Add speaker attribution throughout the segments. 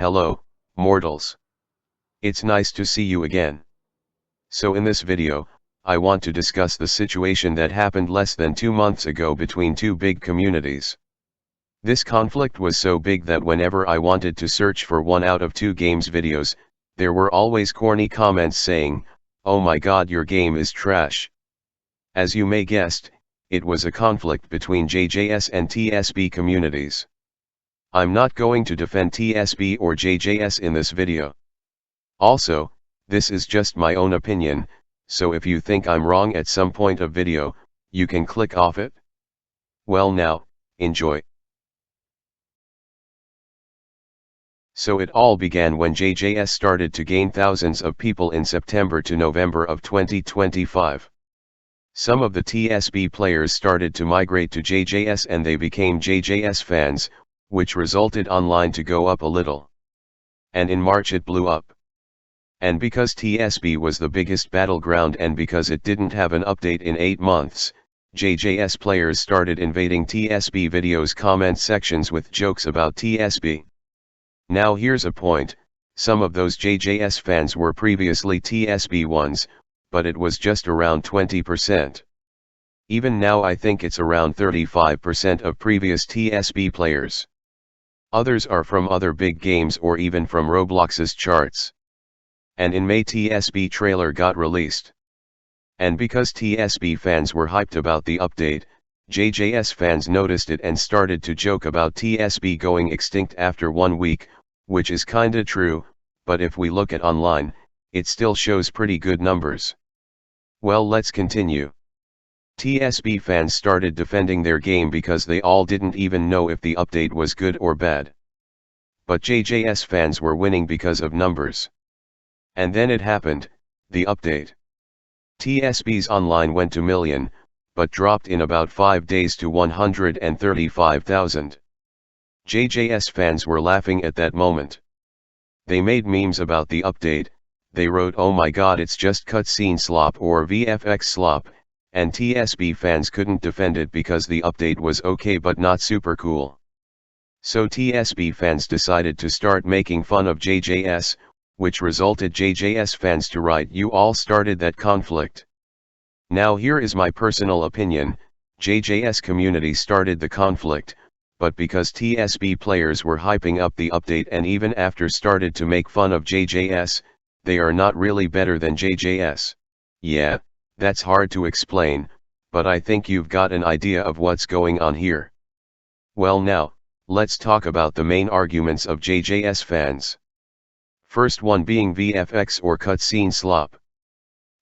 Speaker 1: Hello, mortals. It's nice to see you again. So in this video, I want to discuss the situation that happened less than 2 months ago between two big communities. This conflict was so big that whenever I wanted to search for one out of two games videos, there were always corny comments saying, "Oh my god, your game is trash." As you may guessed, it was a conflict between JJS and TSB communities. I'm not going to defend TSB or JJS in this video. Also, this is just my own opinion, so if you think I'm wrong at some point of video, you can click off it. Well now, enjoy. So it all began when JJS started to gain thousands of people in September to November of 2025. Some of the TSB players started to migrate to JJS and they became JJS fans, which resulted online to go up a little. And in March it blew up. And because TSB was the biggest battleground and because it didn't have an update in 8 months, JJS players started invading TSB videos comment sections with jokes about TSB. Now here's a point, some of those JJS fans were previously TSB ones, but it was just around 20%. Even now I think it's around 35% of previous TSB players. Others are from other big games or even from Roblox's charts. And in May TSB trailer got released. And because TSB fans were hyped about the update, JJS fans noticed it and started to joke about TSB going extinct after 1 week, which is kinda true, but if we look at online, it still shows pretty good numbers. Well, let's continue. TSB fans started defending their game because they all didn't even know if the update was good or bad. But JJS fans were winning because of numbers. And then it happened, the update. TSB's online went to million, but dropped in about 5 days to 135,000. JJS fans were laughing at that moment. They made memes about the update, they wrote, "Oh my god, it's just cutscene slop or VFX slop," and TSB fans couldn't defend it because the update was okay but not super cool. So TSB fans decided to start making fun of JJS, which resulted JJS fans to write, "You all started that conflict." Now here is my personal opinion, JJS community started the conflict, but because TSB players were hyping up the update and even after started to make fun of JJS, they are not really better than JJS. Yeah, that's hard to explain, but I think you've got an idea of what's going on here. Well now, let's talk about the main arguments of JJS fans. First one being VFX or cutscene slop.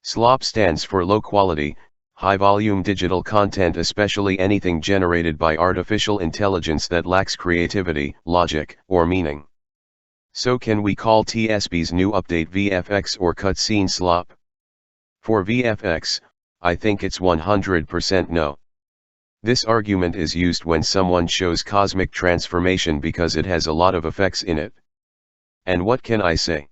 Speaker 1: Slop stands for low quality, high volume digital content, especially anything generated by artificial intelligence that lacks creativity, logic, or meaning. So can we call TSB's new update VFX or cutscene slop? For VFX, I think it's 100% no. This argument is used when someone shows cosmic transformation because it has a lot of effects in it. And what can I say?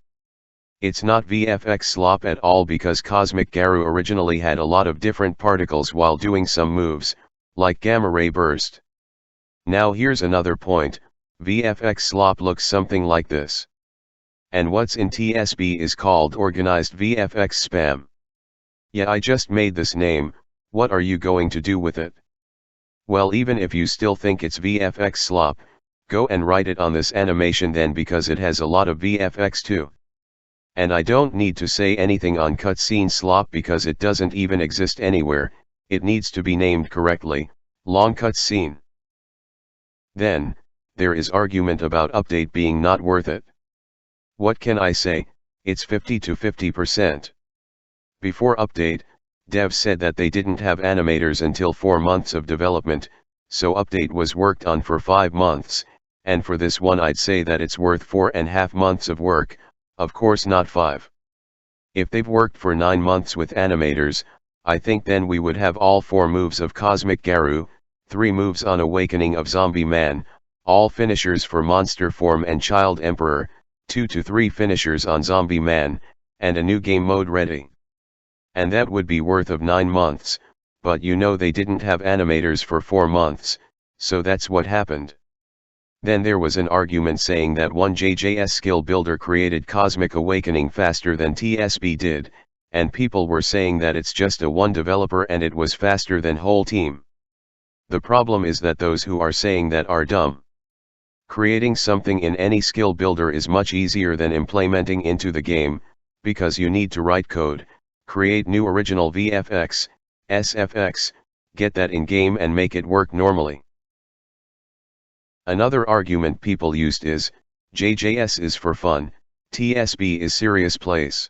Speaker 1: It's not VFX slop at all because Cosmic Garu originally had a lot of different particles while doing some moves, like Gamma Ray Burst. Now here's another point, VFX slop looks something like this. And what's in TSB is called organized VFX spam. Yeah, I just made this name, what are you going to do with it? Well, even if you still think it's VFX slop, go and write it on this animation then because it has a lot of VFX too. And I don't need to say anything on cutscene slop because it doesn't even exist anywhere, it needs to be named correctly, long cutscene. Then, there is argument about update being not worth it. What can I say, it's 50 to 50%. Before update, devs said that they didn't have animators until 4 months of development, so update was worked on for 5 months, and for this one I'd say that it's worth 4.5 months of work, of course not 5. If they've worked for 9 months with animators, I think then we would have all 4 moves of Cosmic Garu, 3 moves on Awakening of Zombie Man, all finishers for Monster Form and Child Emperor, 2 to 3 finishers on Zombie Man, and a new game mode ready. And that would be worth of 9 months, but you know they didn't have animators for 4 months, so that's what happened. Then there was an argument saying that one JJS skill builder created Cosmic Awakening faster than TSB did, and people were saying that it's just a one developer and it was faster than whole team. The problem is that those who are saying that are dumb. Creating something in any skill builder is much easier than implementing into the game, because you need to write code, create new original VFX, SFX, get that in game and make it work normally. Another argument people used is, JJS is for fun, TSB is serious place.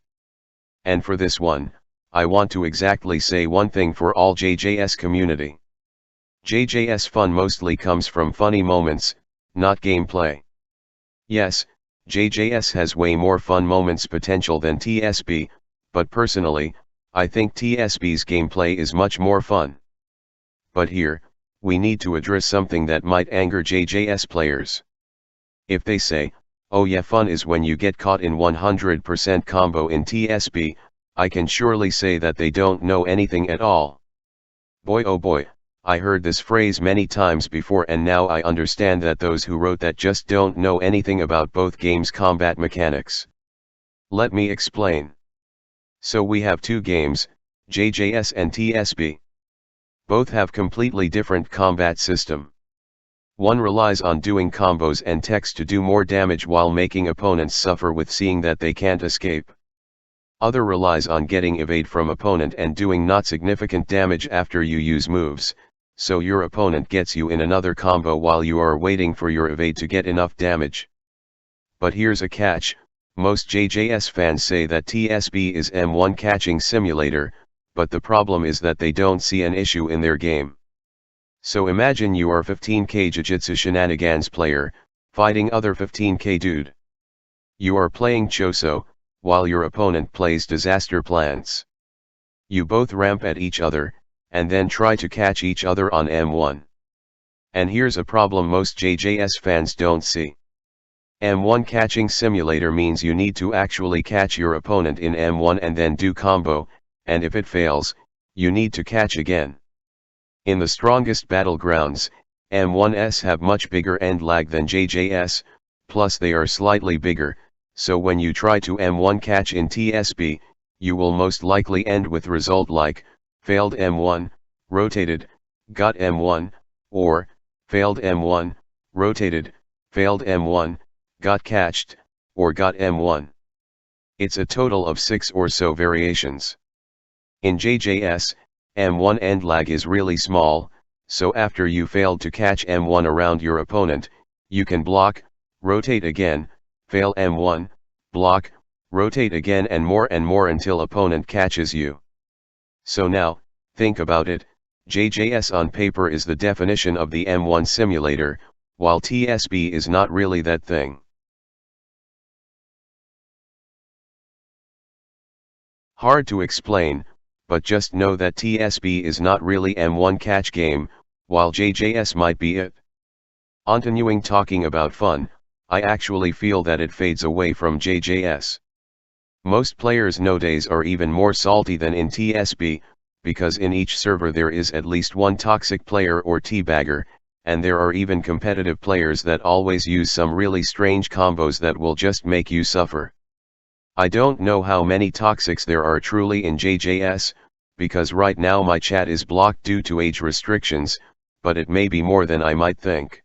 Speaker 1: And for this one, I want to exactly say one thing for all JJS community. JJS fun mostly comes from funny moments, not gameplay. Yes, JJS has way more fun moments potential than TSB, but personally, I think TSB's gameplay is much more fun. But here, we need to address something that might anger JJS players. If they say, oh yeah, fun is when you get caught in 100% combo in TSB, I can surely say that they don't know anything at all. Boy oh boy, I heard this phrase many times before and now I understand that those who wrote that just don't know anything about both games' combat mechanics. Let me explain. So we have two games, JJS and TSB. Both have completely different combat system. One relies on doing combos and techs to do more damage while making opponents suffer with seeing that they can't escape. Other relies on getting evade from opponent and doing not significant damage after you use moves, so your opponent gets you in another combo while you are waiting for your evade to get enough damage. But here's a catch, most JJS fans say that TSB is M1 catching simulator, but the problem is that they don't see an issue in their game. So imagine you are 15k Jujutsu Shenanigans player, fighting other 15k dude. You are playing Choso, while your opponent plays Disaster Plants. You both ramp at each other, and then try to catch each other on M1. And here's a problem most JJS fans don't see. M1 catching simulator means you need to actually catch your opponent in M1 and then do combo, and if it fails, you need to catch again. In the strongest battlegrounds, M1s have much bigger end lag than JJS, plus they are slightly bigger, so when you try to M1 catch in TSB, you will most likely end with result like, failed M1, rotated, got M1, or, failed M1, rotated, failed M1, got catched, or got M1. It's a total of 6 or so variations. In JJS, M1 end lag is really small, so after you failed to catch M1 around your opponent, you can block, rotate again, fail M1, block, rotate again and more until opponent catches you. So now, think about it, JJS on paper is the definition of the M1 simulator, while TSB is not really that thing. Hard to explain, but just know that TSB is not really M1 catch game, while JJS might be it. Continuing talking about fun, I actually feel that it fades away from JJS. Most players nowadays are even more salty than in TSB, because in each server there is at least one toxic player or teabagger, and there are even competitive players that always use some really strange combos that will just make you suffer. I don't know how many toxics there are truly in JJS, because right now my chat is blocked due to age restrictions, but it may be more than I might think.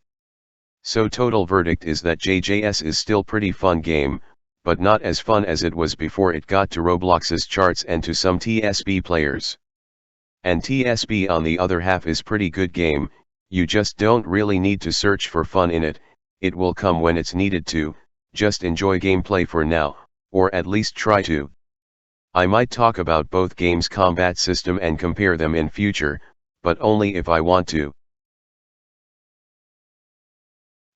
Speaker 1: So total verdict is that JJS is still pretty fun game, but not as fun as it was before it got to Roblox's charts and to some TSB players. And TSB on the other half is pretty good game, you just don't really need to search for fun in it, it will come when it's needed to, just enjoy gameplay for now, or at least try to. I might talk about both games' combat system and compare them in future, but only if I want to.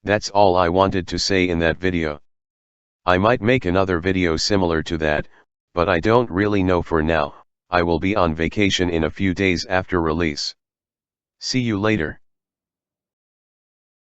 Speaker 1: That's all I wanted to say in that video. I might make another video similar to that, but I don't really know for now. I will be on vacation in a few days after release. See you later.